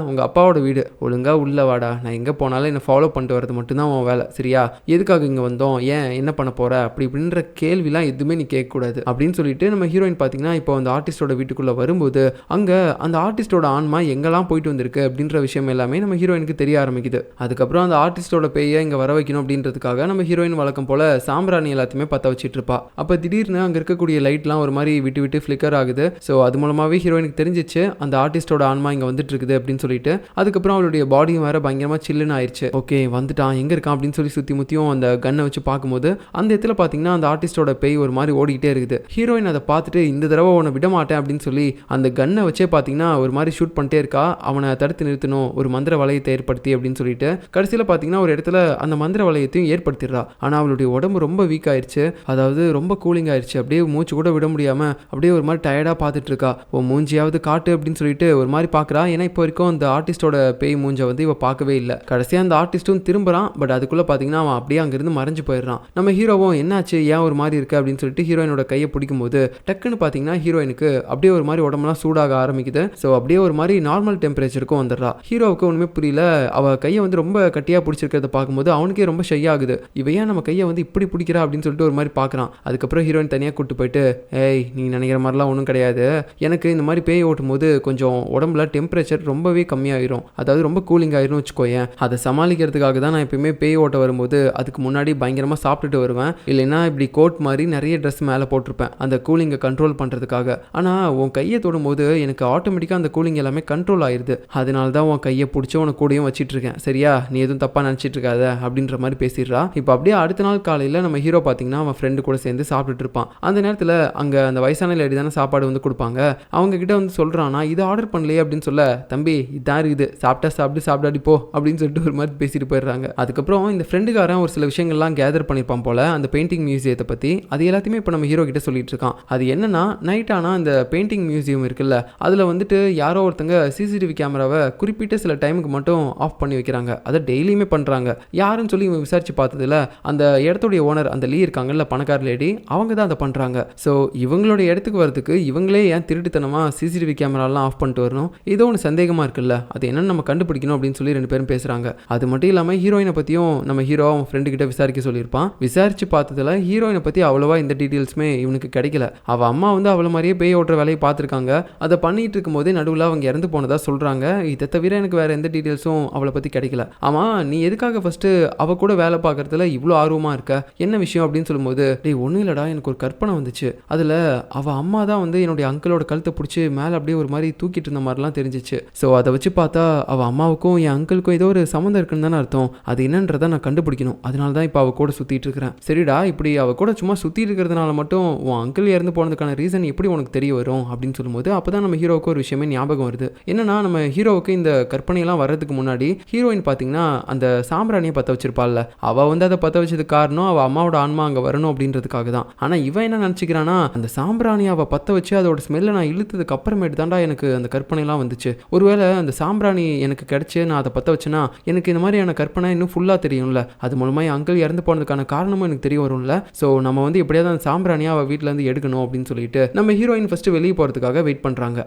உங்கள் அப்பாவோட வீடு, ஒழுங்கா உள்ள வாடா, நான் எங்கே போனாலும் என்னை ஃபாலோ பண்ணிட்டு வரது மட்டும்தான் உன் வேலை சரியா, எதுக்காக இங்கே வந்தோம், ஏன் என்ன பண்ண போற அப்படி இப்படின்ற கேள்விலாம் எதுவுமே நீ கேட்கக்கூடாது அப்படின்னு சொல்லிட்டு நம்ம ஹீரோயின் பார்த்தீங்கன்னா இப்போ அந்த ஆர்டிஸ்டோட வீட்டுக்குள்ளே வரும்போது அங்கே அந்த ஆர்டிஸ்டோட ஆன்மா எங்கெல்லாம் போயிட்டு வந்திருக்கு அப்படின்ற விஷயம் எல்லாமே நம்ம ஹீரோயினுக்கு தெரிய ஆரம்பிக்குது. அதுக்கப்புறம் அந்த ஆர்டிஸ்டோட பேயை இங்கே வர வைக்கணும் அப்படின்றதுக்காக நம்ம ஹீரோயின் வழக்கம் போல சாம்பிராணி எல்லாத்தையுமே பற்ற வச்சுட்டு இருப்பா. அப்போ திடீர்னு அங்கே இருக்கக்கூடிய லைட்லாம் ஒரு மாதிரி விட்டு விட்டு ஃப்ளிக்கர் ஆகுது. ஸோ அது மூலமாகவே ஹீரோயினுக்கு தெரிஞ்சிச்சு அந்த ஆர்டிஸ்டோட ஆன்மா இங்கே வந்துட்டு இருக்குது அப்படின்னு சொல்லிட்டு. அதுக்கப்புறம் அவளுடைய பாடியும் வேற பயங்கரமாக சில்லுன்னு ஆயிடுச்சு. ஓகே வந்துட்டான் எங்கே இருக்கான் அப்படின்னு சொல்லி சுற்றி முற்றியும் அந்த கன்னை வச்சு பார்க்கும்போது அந்த இடத்துல பார்த்தீங்கன்னா அந்த ஆர்டிஸ்டோட பேய் ஒரு மாதிரி ஓடிக்கிட்டே இருக்குது. ஹீரோயின் அதை பார்த்துட்டு இந்த தடவை உன்னை விட மாட்டேன் அப்படின்னு சொல்லி அந்த கன்னை வச்சே பார்த்தீங்கன்னா ஒரு மாதிரி ஷூட் பண்ணிட்டே இருக்கா. அவனை தடுத்து நிறுத்தணும் ஒரு மந்திர வளையத்தை ஏற்படுத்தி அப்படின்னு சொல்லிட்டு கடைசியில் பார்த்தீங்கன்னா ஒரு இடத்துல அந்த மந்திர வளையத்தையும் ஏற்படுத்திடுறா. ஆனால் அவளுடைய உடம்பு ரொம்ப வீக் ஆயிடுச்சு, அதாவது ரொம்ப கூலிங் ஆயிடுச்சு, அப்படியே மூச்சு கூட விட முடியாமல் அப்படியே ஒரு மாதிரி டயர்டாக பார்த்துட்டு இருக்கா. மூஞ்சியாவது காட்டு அப்படின்னு சொல்லிட்டு ஒரு மாதிரி பார்க்குறா. ஏன்னா இப்போ வரைக்கும் அந்த ஆர்டிஸ்டோட பேய் மூஞ்சை வந்து இவ பார்க்கவே இல்லை. கடைசியாக அந்த ஆர்டிஸ்ட்டும் திரும்புறான். பட் அதுக்குள்ளே பார்த்தீங்கன்னா அவன் அப்படியே அங்கேருந்து மறைஞ்சு போயிடுறான். நம்ம ஹீரோவும் என்னாச்சு ஏன் ஒரு மாதிரி இருக்கு அப்படின்னு சொல்லிட்டு ஹீரோயினோட கையை பிடிக்கும் போது டக்குன்னு பார்த்தீங்கன்னா ஹீரோயினுக்கு அப்படியே ஒரு மாதிரி உடம்புலாம் சூடாக ஆரம்பிக்குது. ஸோ அப்படியே ஒரு மாதிரி நார்மல் டெம்பரேச்சருக்கும் வந்துடுறா. ஹீரோவுக்கு ஒன்றுமே புரியல, அவள் கையை வந்து ரொம்ப கட்டியாக பிடிச்சிருக்கிறத பார்க்கும்போது அவனுக்கே ரொம்ப ஷை ஆகுது. இவையா நம்ம கையை வந்து இப்படி பிடிக்கிறா அப்படின்னு சொல்லிட்டு ஒரு மாதிரி பார்க்குறான். அதுக்கப்புறம் ஹீரோயின் தனியாக கூட்டு போயிட்டு ஏய் நீ நினைக்கிற மாதிரிலாம் ஒன்றும் கிடையாது, எனக்கு இந்த மாதிரி பேய் ஓட்டும் போது கொஞ்சம் உடம்புல டெம்பரேச்சர் ரொம்பவே கம்மியாயிரும், அதாவது ரொம்ப கூலிங் ஆயிரும் வச்சுக்கோயேன். அதை சமாளிக்கிறதுக்காக தான் நான் எப்பயுமே பேய் ஓட்ட வரும்போது அதுக்கு முன்னாடி பயங்கரமாக சாப்பிட்டுட்டு வருவேன், இல்லைன்னா இப்படி கோட் மாதிரி நிறைய ட்ரெஸ் மேலே போட்டிருப்பேன் அந்த கூலிங்கை கண்ட்ரோல் பண்ணுறதுக்காக. ஆனால் உன் கையை தொடும்போது எனக்கு ஆட்டோமேட்டிக்காக அந்த கூலிங் எல்லாமே கண்ட்ரோல் ஆயிடுது, அதனால தான் உன் கையை பிடிச்சி உனக்கு கூடயும் வச்சிட்டு இருக்கேன் சரியா, நீ எதுவும் தப்பாக நினச்சிட்டு இருக்காத அப்படின்ற மாதிரி பேசிடுறா. இப்போ அப்படியே அடுத்த நாள் காலையில் நம்ம ஹீரோ பார்த்தீங்கன்னா அவன் ஃப்ரெண்டு கூட சேர்ந்து சாப்பிட்டுட்டு இருப்பான். அந்த நேரத்தில் அங்கே அந்த வயசான லேடி தானே சாப்பாடு வந்து கொடுப்பாங்க. அவங்க கிட்ட வந்து சொல்கிறானா இது ஆர்டர் பண்ணலையே அப்படின்னு சொல்ல, தம்பி இதான் இருக்குது சாப்பிட்டா சாப்பிடாடி போ அப்படின்னு சொல்லிட்டு ஒரு மாதிரி பேசிட்டு போயிடுறாங்க. அதுக்கப்புறம் இந்த ஃப்ரெண்டுக்காரன் ஒரு சில விஷயங்கள்லாம் கேதர் பண்ணியிருப்பான் போல அந்த பெயிண்டிங் மியூசியத்தை பற்றி. அது எல்லாத்தையுமே இப்போ நம்ம ஹீரோ கிட்ட சொல்லிட்டு இருக்கான். அது என்னன்னா நைட் ஆனால் அந்த பெயிண்டிங் மியூசியம் இருக்குல்ல, அதில் வந்துட்டு யாரோ ஒருத்தங்க சிசிடிவி கேமராவை குறிப்பிட்ட சில டைமுக்கு மட்டும் ஆஃப் பண்ணி வைக்கிறாங்க, அதை டெய்லியுமே பண்ணுறாங்க. யாருன்னு சொல்லி விசாரிச்சு பார்த்ததுல அந்த இடத்துடைய ஓனர் அந்த லீ இருக்காங்கல்ல பணக்கார லேடி, அவங்க தான் அதை பண்ணுறாங்க. ஸோ இவங்களுடைய இடத்துக்கு வரதுக்கு இவங்களே ஏன் திருட்டுத்தனமாக சிசிடிவி கேமராலாம் ஆஃப் பண்ணிட்டு வரணும், ஏதோ ஒன்று சந்தேகமாக இருக்குல்ல, அது என்னன்னு நம்ம கண்டுபிடிக்கணும் அப்படின்னு சொல்லி 2 பேரும் பேசுகிறாங்க. அது மட்டும் இல்லாமல் ஹீரோயினை பற்றியும் நம்ம ஹீரோ அவன் ஃப்ரெண்டு கிட்ட விசாரிக்க சொல்லியிருப்பான். விசாரிச்சு பார்த்ததுல ஹீரோயினை பற்றி அவ்வளோவா இந்த டீட்டெயில்ஸுமே இவனுக்கு கிடைக்கல. அவள் அம்மா வந்து அவளை மாதிரியே பேய் ஓட்டுற வேலையை பார்த்துருக்காங்க, அதை பண்ணிட்டு இருக்கும் போதே நடுவில் அவங்க இறந்து போனதா சொல்கிறாங்க. இதை தவிர எனக்கு வேறு எந்த டீட்டெயில்ஸும் அவளை பற்றி கிடைக்கல. ஆமாம் நீ எதுக்காக ஃபஸ்ட்டு அவள் கூட வேலை பார்க்குறதுல இவ்வளோ ஆர்வமாக இருக்க, என்ன விஷயம் அப்படின்னு சொல்லும்போது, டேய் ஒன்றும் இல்லைடா எனக்கு ஒரு கற்பனை வந்துச்சு, அதில் அவள் அம்மா தான் வந்து என்னுடைய அங்கிளோட கழுத்தை பிடிச்சி மேலே அப்படியே ஒரு மாதிரி தூக்கிட்டு இருந்த மாதிரிலாம் தெரிஞ்சிச்சு. ஸோ அதை வச்சு பார்த்தா அவள் அம்மாவுக்கும் என் அங்கிளுக்கும் ஏதோ ஒரு சம்மந்தம் இருக்குன்னு தானே அர்த்தம், அது என்னன்றதை நான் கண்டுபிடிக்கணும், அதனால தான் இப்போ அவள் கூட சுற்றிட்டு இருக்கிறேன். சரிடா இப்படி அவள் கூட சும்மா சுற்றிட்டு இருக்கிறதுனால மட்டும் உன் அங்கிள் இறந்து போனதுக்கான ரீசன் எப்படி உனக்கு தெரிய வரும் அப்படின்னு சொல்லும்போது அப்போ தான் நம்ம ஹீரோவுக்கு ஒரு விஷயமே ஞாபகம் வருது. என்னன்னா நம்ம ஹீரோவுக்கு இந்த கற்பனையெல்லாம் வர்றதுக்கு முன்னாடி ஹீரோயின் பார்த்தீங்கன்னா அந்த சாம்பிராணியை பற்ற வச்சிருப்பாள்ல, அவள் வந்து அதை பற்ற வச்சதுக்கு காரணம் அவள் அம்மாவோட ஆன்மா அங்கே வரணும் அப்படின்றதுக்காக தான். ஆனால் இவன் என்ன நினச்சிக்கிறான்னா அந்த சாம்பிராணியை அவள் பற்ற வச்சு அதோட ஸ்மெல்லை நான் இழுத்ததுக்கு அப்புறமேட்டு தாண்டா எனக்கு அந்த கற்பனைலாம் வந்துச்சு, ஒருவேளை அந்த சாம்பிராணி எனக்கு கிடைச்சி நான் அதை பற்ற வச்சேன்னா எனக்கு இந்த மாதிரியான கற்பனை இன்னும் ஃபுல்லாக தெரியும்ல, அது மூலமாக என் அங்கிள் இறந்து போனதுக்கான காரணமும் எனக்கு தெரிய வரும்ல. ஸோ நம்ம வந்து எப்படியாவது அந்த சாம்பிராணியை அவள் வீட்டிலேருந்து எடுக்கணும் அப்படின்னு சொல்லிட்டு நம்ம ஹீரோயின் ஃபஸ்ட்டு வெளியே போகிறதுக்காக வெயிட் பண்ணுறாங்க.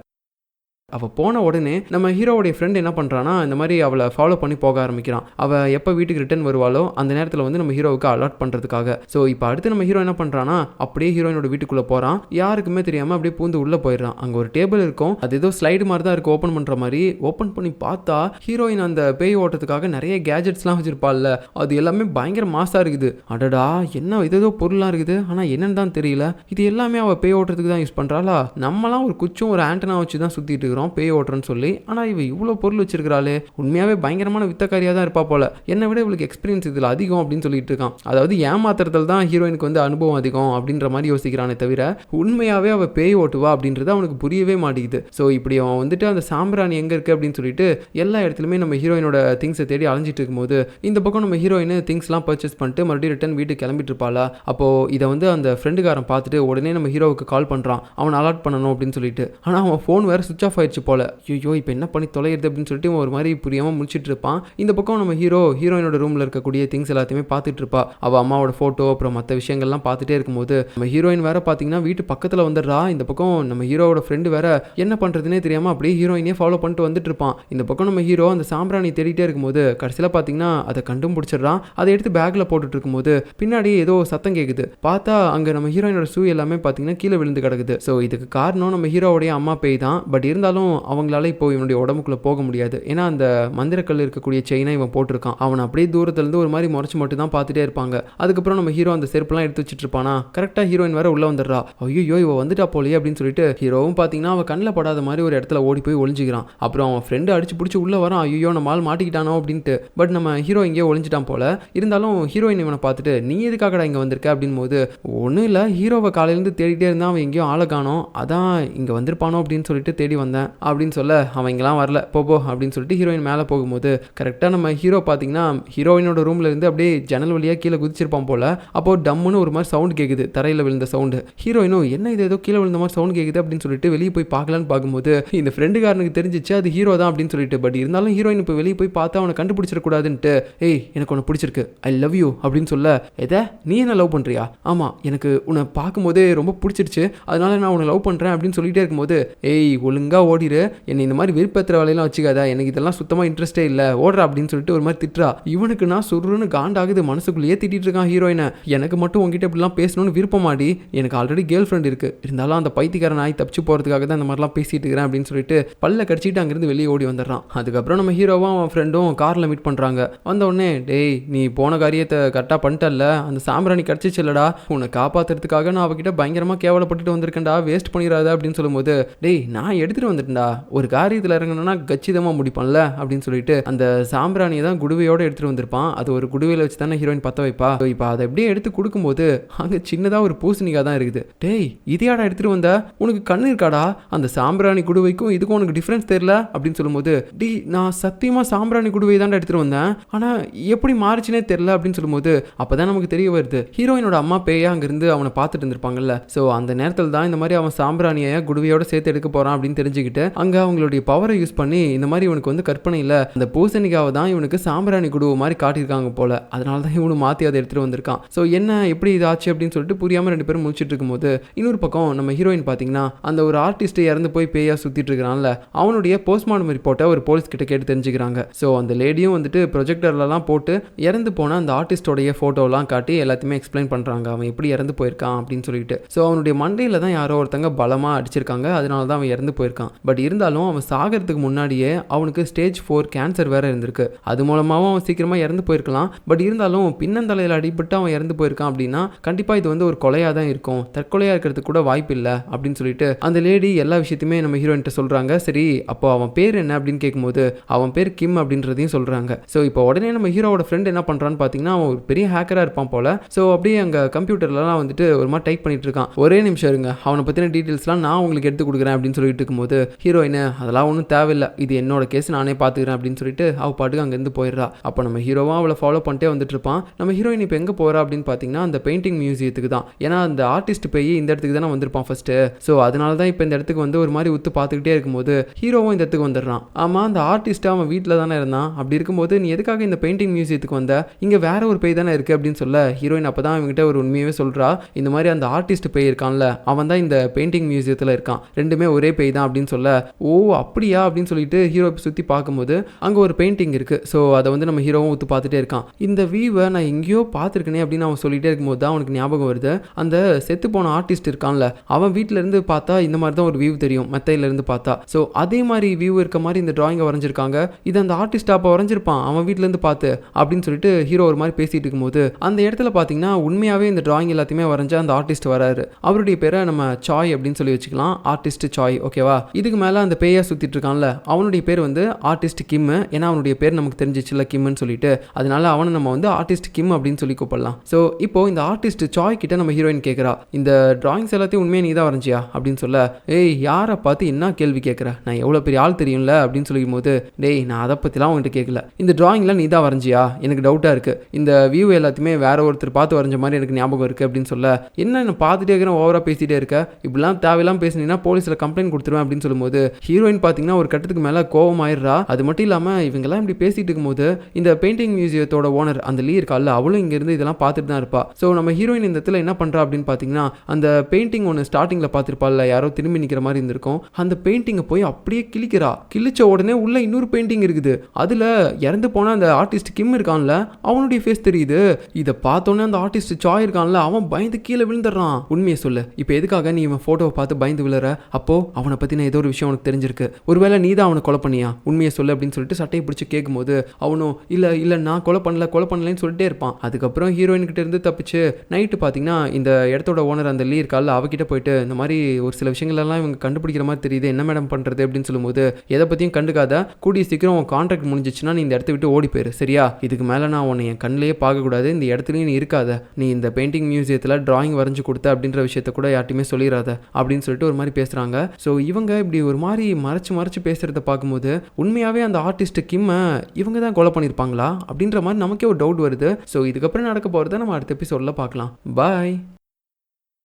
அவள் போன உடனே நம்ம ஹீரோவுடைய ஃப்ரெண்ட் என்ன பண்ணுறான்னா இந்த மாதிரி அவளை ஃபாலோ பண்ணி போக ஆரம்பிக்கிறான். அவள் எப்போ வீட்டுக்கு ரிட்டர்ன் வருவாளோ அந்த நேரத்தில் வந்து நம்ம ஹீரோவுக்கு அலர்ட் பண்ணுறதுக்காக. ஸோ இப்போ அடுத்து நம்ம ஹீரோ என்ன பண்ணுறான்னா அப்படியே ஹீரோயினோட வீட்டுக்குள்ளே போகிறான். யாருக்குமே தெரியாமல் அப்படியே பூந்து உள்ளே போயிடுறான். அங்கே ஒரு டேபிள் இருக்கும், அது ஏதோ ஸ்லைடு மாதிரி தான் இருக்குது, ஓப்பன் பண்ணுற மாதிரி. ஓப்பன் பண்ணி பார்த்தா ஹீரோயின் அந்த பேய் ஓட்டுறதுக்காக நிறைய கேஜெட்ஸ்லாம் வச்சுருப்பாள்ல, அது எல்லாமே பயங்கர மாசாக இருக்குது. அடடா என்ன ஏதோ பொருளாக இருக்குது, ஆனால் என்னன்னு தான் தெரியல. இது எல்லாமே அவள் பேய் ஓட்டுறதுக்கு தான் யூஸ் பண்ணுறாளா? நம்மலாம் ஒரு குச்சும் ஒரு ஆண்டனா வச்சு தான் சுற்றிட்டு இருக்கிறோம் பேய் ஓட்டுறன்னு சொல்லி. ஆனால் இவ இவ்வளோ பொருள் வச்சிருக்கிறாளே, உண்மையாகவே பயங்கரமான வித்தக்காரியாக தான் இருப்பா போல. என்னை விட இவளுக்கு எக்ஸ்பீரியன்ஸ் இதில் அதிகம் அப்படின்னு சொல்லிட்டு இருக்கான். அதாவது ஏமாத்துறதுல தான் ஹீரோயினுக்கு வந்து அனுபவம் அதிகம் அப்படின்ற மாதிரி யோசிக்கிறானே தவிர உண்மையாகவே அவள் பேய் ஓட்டுவா அப்படின்றது அவனுக்கு புரியவே மாட்டேங்குது. ஸோ இப்படி அவன் வந்துட்டு அந்த சாம்பிராணி எங்கே இருக்குது அப்படின்னு சொல்லிட்டு எல்லா இடத்துலையுமே நம்ம ஹீரோயினோட திங்ஸை தேடி அலைஞ்சிட்டு இருக்கும்போது இந்த பக்கம் நம்ம ஹீரோயின் திங்ஸ்லாம் பர்ச்சேஸ் பண்ணிட்டு மறுபடியும் ரிட்டன் வீட்டுக்கு கிளம்பிட்டு இருப்பாளா. அப்போது இதை வந்து அந்த ஃப்ரெண்டுக்காரன் பார்த்துட்டு உடனே நம்ம ஹீரோவுக்கு கால் பண்ணுறான், அவன் அலர்ட் பண்ணணும் அப்படின்னு சொல்லிட்டு. ஆனால் அவன் ஃபோன் வேறு சுவிச் ஆஃப் ஆயிடுச்சு போல. ஐயோ இப்போ என்ன பண்ணி தொலைகிறது அப்படின்னு சொல்லிட்டு ஒரு மாதிரி புரியாமல் முடிச்சிட்டு இருப்பான். இந்த பக்கம் நம்ம ஹீரோயினோட ரூமில் இருக்கக்கூடிய திங்ஸ் எல்லாத்தையுமே பார்த்துட்டு இருப்பா. அவள் அம்மாவோட ஃபோட்டோ அப்புறம் மற்ற விஷயங்கள்லாம் பார்த்துட்டே இருக்கும்போது நம்ம ஹீரோயின் வேற பார்த்தீங்கன்னா வீட்டு பக்கத்தில் வந்துடுறா. இந்த பக்கம் நம்ம ஹீரோவோட ஃப்ரெண்டு வேற என்ன பண்ணுறதுனே தெரியாமல் அப்படியே ஹீரோயினே ஃபாலோ பண்ணிட்டு வந்துட்டு இருப்பான். இந்த பக்கம் நம்ம ஹீரோ அந்த சாம்பிராணி தேடிட்டே இருக்கும்போது கடைசியில் பார்த்தீங்கன்னா அதை கண்டும் பிடிச்சிடுறான். அதை எடுத்து பேக்கில் போட்டுட்டு இருக்கும்போது பின்னாடி ஏதோ சத்தம் கேட்குது. பார்த்தா அங்கே நம்ம ஹீரோயினோட ஷூ எல்லாமே பார்த்தீங்கன்னா கீழே விழுந்து கிடக்குது. ஸோ இதுக்கு காரணம் நம்ம ஹீரோவுடைய அம்மா பேய் தான். பட் இருந்தாலும் அவங்களால இப்போ இவனுடைய உடம்புக்குள்ளே போக முடியாது. ஏன்னா அந்த மந்திரக்கல் இருக்கக்கூடிய செயினை இவன் போட்டிருக்கான். அவன் அப்படியே தூரத்துலேருந்து ஒரு மாதிரி முறைச்சு மட்டும் தான் பார்த்துட்டே இருப்பாங்க. அதுக்கப்புறம் நம்ம ஹீரோ அந்த செருப்புலாம் எடுத்து வச்சுட்டு இருப்பானா, கரெக்டாக ஹீரோயின் வேற உள்ள வந்துடுறா. ஐயோ இவ வந்துட்டா போலையே அப்படின்னு சொல்லிட்டு ஹீரோவும் பார்த்தீங்கன்னா அவன் கண்ணில் படாத மாதிரி ஒரு இடத்துல ஓடி போய் ஒளிஞ்சிக்கிறான். அப்புறம் அவன் ஃப்ரெண்டு அடிச்சு பிடிச்சி உள்ள வரான். ஐயோ நம்ம ஆள் மாட்டிக்கிட்டானோ அப்படின்ட்டு. பட் நம்ம ஹீரோ இங்கே ஒளிஞ்சிட்டான் போல. இருந்தாலும் ஹீரோயின் இவனை பார்த்துட்டு நீ எதுக்காகடா இங்கே வந்திருக்க அப்படின் போது ஒன்றும் இல்லை, ஹீரோவை காலையிலேருந்து தேடிட்டே இருந்தான், அவன் எங்கேயும் ஆளை காணோம், அதான் இங்கே வந்திருப்பானோ அப்படின்னு சொல்லிட்டு தேடி வந்தேன் அப்படின்னு சொல்ல அவன் இங்கெல்லாம் வரல போ அப்படின்னு சொல்லிட்டு ஹீரோயின் மேலே போகும்போது கரெக்டாக நம்ம ஹீரோ பார்த்தீங்கன்னா ஹீரோயினோட ரூம்ல இருந்து அப்படியே ஜன்னல் வழியாக கீழே குதிச்சிருப்பான் போல. அப்போ டம்முன்னு ஒரு மாதிரி சவுண்ட் கேட்குது, தரையில் விழுந்த சவுண்டு. ஹீரோயினும் என்ன இது ஏதோ கீழே விழுந்த மாதிரி சவுண்ட் கேட்குது அப்படின்னு சொல்லிட்டு வெளியே போய் பார்க்கலான்னு பார்க்கும்போது இந்த ஃப்ரெண்டுக்காரனுக்கு தெரிஞ்சிச்சு அது ஹீரோ தான் அப்படின்னு சொல்லிட்டு. பட் இருந்தாலும் ஹீரோயின் இப்போ வெளியே போய் பார்த்தா அவனை கண்டுபிடிச்சிடக்கூடாதுன்ட்டு ஏய் எனக்கு உன்னை பிடிச்சிருக்கு, ஐ லவ் யூ அப்படின்னு சொல்ல, எதை நீ என்ன லவ் பண்ணுறியா? ஆமாம் எனக்கு உன்னை பார்க்கும்போதே ரொம்ப பிடிச்சிருச்சு, அதனால நான் உன்னை லவ் பண்ணுறேன் அப்படின்னு சொல்லிட்டே இருக்கும்போது ஏய் ஒழுங்காக ஓடிடு, என்னை இந்த மாதிரி விருப்பத்துற வேலையெல்லாம் வச்சுக்காத, எனக்கு இதெல்லாம் சுத்தமாக இன்ட்ரெஸ்டே இல்லை, ஓடுறா அப்படின்னு சொல்லிட்டு ஒரு மாதிரி திட்டுறா. இவனுக்கு நான் சுருன்னு காண்டாகுது, மனசுக்குள்ளேயே திட்டிட்டு இருக்கான் ஹீரோயினை. எனக்கு மட்டும் உங்ககிட்ட இப்படிலாம் பேசணும்னு விருப்பமாடி, எனக்கு ஆல்ரெடி கேர்ள் ஃப்ரெண்ட் இருக்கு, இருந்தாலும் அந்த பைத்தியக்காரன் நாய் தப்பிச்சு போகிறதுக்காக தான் இந்த மாதிரிலாம் பேசிட்டு இருக்கிறேன் அப்படின்னு சொல்லிட்டு பல்ல கடிச்சிட்டு அங்கேருந்து வெளியே ஓடி வந்துடுறான். அதுக்கப்புறம் நம்ம ஹீரோவும் அவன் ஃப்ரெண்டும் காரில் மீட் பண்ணுறாங்க. வந்த உடனே டேய் நீ போன காரியத்தை கரெக்டாக பண்ணிட்டல்ல, அந்த சாம்பிராணி கிடச்சிச்சு இல்லடா, உன்னை காப்பாற்றுறதுக்காக நான் அவகிட்ட பயங்கரமாக கேவலப்பட்டுட்டு வந்திருக்கேன்டா, வேஸ்ட் பண்ணிடாத அப்படின்னு சொல்லும்போது டேய் நான் எடுத்துகிட்டு வந்துட்டேன்டா, ஒரு காரியத்தில் இறங்கணும்னா கச்சிதமாக முடிப்பான்ல அப்படின்னு சொல்லிட்டு அந்த சாம்பிராணியை தான் குடுவையோடு எடுத்துகிட்டு வந்திருப்பான். அது ஒரு குடுவையில் வச்சு தானே ஹீரோயின் பற்ற வைப்பா. இப்போ அதை எப்படியே எடுத்து கொடுக்கும்போது அங்கே சின்னதாக ஒரு பூசணிக்காய் தான் இருக்குது. டேய் இதையாடா எடுத்துகிட்டு வந்த, உனக்கு கண்ணு இருக்காடா, அந்த சாம்பிராணி குடுவைக்கும் இதுக்கும் உனக்கு டிஃப்ரென்ஸ் தெரியல அப்படின்னு சொல்லும்போது டி நான் சத்தியமாக சாம்பிராணி குடுவை தான் எடுத்துகிட்டு வந்தேன், ஆனால் எப்படி மாறிச்சுனே தெரியல அப்படின்னு சொல்லும்போது அப்போ தான் நமக்கு தெரிய வருது ஹீரோயினோட அம்மா பேயா அங்கேருந்து அவனை பார்த்துட்டு இருந்திருப்பாங்கல்ல. ஸோ அந்த நேரத்தில் தான் இந்த மாதிரி அவன் சாம்பிராணியை குடுவையோடு சேர்த்து எடுக்க போகிறான் அப்படின்னு தெரிஞ்சுக்கிட்டு அங்கே அவங்களுடைய பவரை யூஸ் பண்ணி இந்த மாதிரி இவனுக்கு வந்து கற்பனை இல்லை, அந்த பூசணிக்காவை தான் இவனுக்கு சாம்பிராணி குடுவை மாதிரி காட்டியிருக்காங்க போல, அதனால தான் இவனு மாற்றி அதை எடுத்துகிட்டு வந்திருக்கான். ஸோ என்ன எப்படி இதாச்சு அப்படின்னு சொல்லிட்டு புரியாமல் ரெண்டு பேரும் முடிச்சுட்டு இருக்கும்போது இன்னொரு பக்கம் நம்ம ஹீரோயின் பார்த்தீங்கன்னா அந்த ஒரு ஆர்டிஸ்ட் இறந்து போய் பேயா சுற்றிட்டு இருக்கிறான்ல, அவனுடைய போஸ்ட்மார்ட்டம் ரிப்போர்ட்டை ஒரு போலீஸ் கிட்ட கேட்டு தெரிஞ்சுக்கிறாங்க. ஸோ அந்த லேடியும் வந்துட்டு ப்ரொஜெக்டர்லாம் போட்டு இறந்து போன அந்த ஆர்டிஸ்டோடைய ஃபோட்டோலாம் காட்டி எல்லாத்தையுமே எக்ஸ்பிளைன் பண்ணுறாங்க அவன் எப்படி இறந்து போயிருக்கான் அப்படின்னு சொல்லிட்டு. ஸோ அவனுடைய மண்டையில் தான் யாரோ ஒருத்தங்க பலமாக அடிச்சிருக்காங்க, அதனால தான் அவன் இறந்து போயிருக்கான். பட் இருந்தாலும் அவன் சாகிறதுக்கு முன்னாடியே அவனுக்கு ஸ்டேஜ் 4 கேன்சர் வேற இருந்திருக்கு, அது மூலமாகவும் அவன் சீக்கிரமாக இறந்து போயிருக்கலாம். பட் இருந்தாலும் பின்னந்தலையில் அடிபட்டு அவன் இறந்து போயிருக்கான் அப்படின்னா கண்டிப்பாக இது வந்து ஒரு கொலையாக தான் இருக்கும், தற்கொலையாக இருக்கிறதுக்கு கூட வாய்ப்பு இல்லை அப்படின்னு சொல்லிட்டு அந்த லேடி எல்லா விஷயத்தையுமே நம்ம ஹீரோயின்ட்ட சொல்கிறாங்க. சரி அப்போ அவன் பேர் என்ன அப்படின்னு கேட்கும்போது அவன் பேர் கிம் அப்படின்றதையும் சொல்கிறாங்க. ஸோ இப்போ உடனே நம்ம ஹீரோவோட ஃப்ரெண்ட் என்ன பண்ணுறான்னு பார்த்தீங்கன்னா அவன் ஒரு பெரிய ஹேக்கராக இருப்பான் போல. ஸோ அப்படியே அங்கே கம்ப்யூட்டர்லாம் வந்துட்டு ஒரு மாதிரி டைப் பண்ணிட்டு இருக்கான். ஒரே நிமிஷம் இருங்க, அவனை பற்றின டீட்டெயில்ஸ்லாம் நான் உங்களுக்கு எடுத்து கொடுக்குறேன் அப்படின்னு சொல்லிட்டு இருக்கும்போது ஹீரோயின் அதெல்லாம் ஒன்றும் தேவையில்லை, இது என்னோட கேஸ், நானே பார்த்துக்கிறேன் அப்படின்னு சொல்லிட்டு அவள் பாட்டுக்கு அங்கேருந்து போயிடுறா. அப்போ நம்ம ஹீரோவும் அவளை ஃபாலோ பண்ணிட்டே வந்துட்டு இருப்பான். நம்ம ஹீரோயின் இப்போ எங்கே போகிறா அப்படின்னு பார்த்தீங்கன்னா அந்த பெயிண்டிங் மியூசியத்துக்கு தான். ஏன்னா அந்த ஆர்டிஸ்ட் போய் இந்த இடத்துக்கு தானே வந்திருப்பான் ஃபர்ஸ்ட்டு. ஸோ அதனால தான் இப்போ இந்த இடத்துக்கு வந்து ஒரு மாதிரி உத்து பார்த்துக்கிட்டே இருக்கும்போது ஹீரோவும் இந்த இடத்துக்கு வந்துடுறான். ஆமாம், அந்த ஆர்டிஸ்ட் அவன் வீட்டில் தானே இருந்தான். அப்படி இருக்கும்போது நீ எதுக்காக இந்த பெயிண்டிங் மியூசியத்துக்கு வந்த, இங்கே வேற ஒரு பேய் தானே இருக்குது அப்படின்னு சொல்ல ஹீரோயின் அப்போ தான் அவங்ககிட்ட ஒரு உண்மையாகவே சொல்கிறா. இந்த மாதிரி அந்த ஆர்டிஸ்ட் பேய் இருக்கான்ல, அவன் தான் இந்த பெயிண்டிங் மியூசியத்தில் இருக்கான், ரெண்டுமே ஒரே பேய் தான் அப்படின்னு சொல்ல, ஓ அப்படியா அப்படின்னு சொல்லிட்டு ஹீரோ சுற்றி பார்க்கும்போது அங்கே ஒரு பெயிண்டிங் இருக்குது. ஸோ அதை வந்து நம்ம ஹீரோவும் ஊற்று பார்த்துட்டே இருக்கான். இந்த வியூவை நான் எங்கேயோ பார்த்துருக்கேனே அப்படின்னு அவன் சொல்லிகிட்டே இருக்கும்போது தான் அவனுக்கு ஞாபகம் வருது, அந்த செத்து போன ஆர்டிஸ்ட் இருக்கான்ல, அவன் வீட்டில் இருந்து பார்த்தா இந்த மாதிரி தான் ஒரு வியூ தெரியும் மெத்தையிலேருந்து பார்த்தா. ஸோ அதே மாதிரி வியூ இருக்க மாதிரி இந்த டிராயிங்கை வரைஞ்சிருக்காங்க. இது அந்த ஆர்டிஸ்ட் அப்போ வரைஞ்சிருப்பான் அவன் வீட்டிலேருந்து பார்த்து அப்படின்னு சொல்லிட்டு ஹீரோ ஒரு மாதிரி பேசிகிட்டு இருக்கும்போது அந்த இடத்துல பார்த்தீங்கன்னா உண்மையாகவே இந்த டிராயிங் எல்லாத்தையுமே வரைஞ்ச அந்த ஆர்டிஸ்ட் வராரு. அவருடைய பேரை நம்ம சாய் அப்படின்னு சொல்லி வச்சுக்கலாம், ஆர்டிஸ்ட் சாய். ஓகேவா? இதுக்கு மேலே அந்த பேயா சுற்றிட்டு இருக்கான்ல, அவனுடைய பேர் வந்து ஆர்டிஸ்ட் கிம். ஏன்னா அவனுடைய பேர் நமக்கு தெரிஞ்சிச்சுல கிம்னு சொல்லிட்டு, அதனால அவனை நம்ம வந்து ஆர்டிஸ்ட் கிம் அப்படின்னு சொல்லி கூப்பிடலாம். ஸோ இப்போ இந்த ஆர்டிஸ்ட் சாய் கிட்ட நம்ம ஹீரோயின் கேட்குறா, இந்த டிராயிங்ஸ் எல்லாத்தையும் உண்மையாக நீ தான் வரைஞ்சியா அப்படின்னு சொல்ல, ஏய் யாரை பார்த்து என்ன கேள்வி கேட்குற, நான் எவ்வளோ பெரிய ஆள் தெரியும்ல அப்படின்னு சொல்லும் போது, டேய் நான் அதை பற்றிலாம் உங்கள்கிட்ட கேட்கல, இந்த டிராயிங்லாம் நீ தான் வரைஞ்சியா, எனக்கு டவுட்டாக இருக்குது, இந்த வியூ எல்லாத்தையுமே வேற ஒருத்தர் பார்த்து வரைஞ்ச மாதிரி எனக்கு ஞாபகம் இருக்குது அப்படின்னு சொல்ல, என்ன பார்த்துட்டே இருக்கிறேன், ஓவராக பேசிகிட்டே இருக்க, இப்படிலாம் தேவையெல்லாம் பேசினீங்கன்னா போலீஸில் கம்ப்ளைண்ட் கொடுத்துருவேன் அப்படின்னு சொல்லும்போது ஹீரோயின் பார்த்தீங்கன்னா ஒரு கட்டத்துக்கு மேலே கோவம் ஆயிடுறா. அது மட்டும் இல்லாமல் இவங்கெல்லாம் இப்படி பேசிட்டு இருக்கும்போது இந்த பெயிண்டிங் மியூசியத்தோட ஓனர் அந்த லீ இருக்கால, அவளும் இங்கேருந்து இதெல்லாம் பார்த்துட்டு தான் இருப்பா. ஸோ நம்ம ஹீரோயின் இந்த இடத்துல என்ன பண்ணுறா அப்படின்னு பார்த்தீங்கன்னா அந்த பெயிண்டிங் ஒன்று ஸ்டார்டிங்கில் பார்த்துருப்பாள், யாரோ திரும்பி நிற்கிற மாதிரி இருந்திருக்கும், அந்த பெயிண்டிங்கை போய் அப்படியே கிழிக்கிறா. கிழிச்ச உடனே உள்ள இன்னொரு பெயிண்டிங் இருக்குது, அதில் இறந்து போன அந்த ஆர்டிஸ்ட் கிம் இருக்கான்ல அவனுடைய ஃபேஸ் தெரியுது. இதை பார்த்தோன்னே அந்த ஆர்டிஸ்ட் சாய் இருக்கான்ல அவன் பயந்து கீழே விழுந்துடுறான். உண்மையை சொல்லு, இப்போ எதுக்காக நீ இவன் ஃபோட்டோவை பார்த்து பயந்து விழுற, அப்போ அவனை பற்றின ஏதோ ஒரு விஷயம் உனக்கு தெரிஞ்சிருக்கு, ஒருவேளை நீ தான் அவனை கொலை பண்ணியா, உண்மையை சொல்லு அப்படின்னு சொல்லிட்டு சட்டையை பிடிச்சி கேட்கும்போது அவனும் இல்லை நான் கொலை பண்ணலன்னு சொல்லிட்டே இருப்பான். அதுக்கப்புறம் ஹீரோயின் கிட்ட இருந்து தப்பிச்சு நைட்டு பார்த்தீங்கன்னா இந்த இடத்தோட ஓனர் அந்த லீ இருக்கால அவகிட்ட போயிட்டு இந்த மாதிரி ஒரு சில விஷயங்கள்லாம் இவங்க கண்டுபிடிக்கிற மாதிரி தெரியுது, என்ன மேடம் பண்ணுறது அப்படின்னு சொல்லும்போது, எதை பற்றியும் கண்டுக்காத, கூடிய சீக்கிரம் உன் கான்ட்ராக்ட் முடிஞ்சிச்சுன்னா நீ இந்த இடத்த விட்டு ஓடி போயிரு, சரியா, இதுக்கு மேலே நான் உன்னை என் கண்ணிலேயே பார்க்கக்கூடாது, இந்த இடத்துலையும் நீ இருக்காத, நீ இந்த பெயிண்டிங் மியூசியத்தில் டிராயிங் வரைஞ்சு கொடுத்த அப்படின்ற விஷயத்த கூட யார்ட்டையுமே சொல்லிடாத அப்படின்னு சொல்லிட்டு ஒரு மாதிரி பேசுகிறாங்க. ஸோ இவங்க இப்படி ஒரு மாதிரி மறைச்சு பேசுகிறத பார்க்கும்போது உண்மையாகவே அந்த ஆர்டிஸ்ட் கிம்மை இவங்க தான் கொலை பண்ணியிருப்பாங்களா அப்படின்ற மாதிரி நமக்கே ஒரு டவுட் வருது. ஸோ இதுக்கப்புறம் நடக்க போகிறத நம்ம அடுத்த எபிசோடில் பார்க்கலாம். பாய்.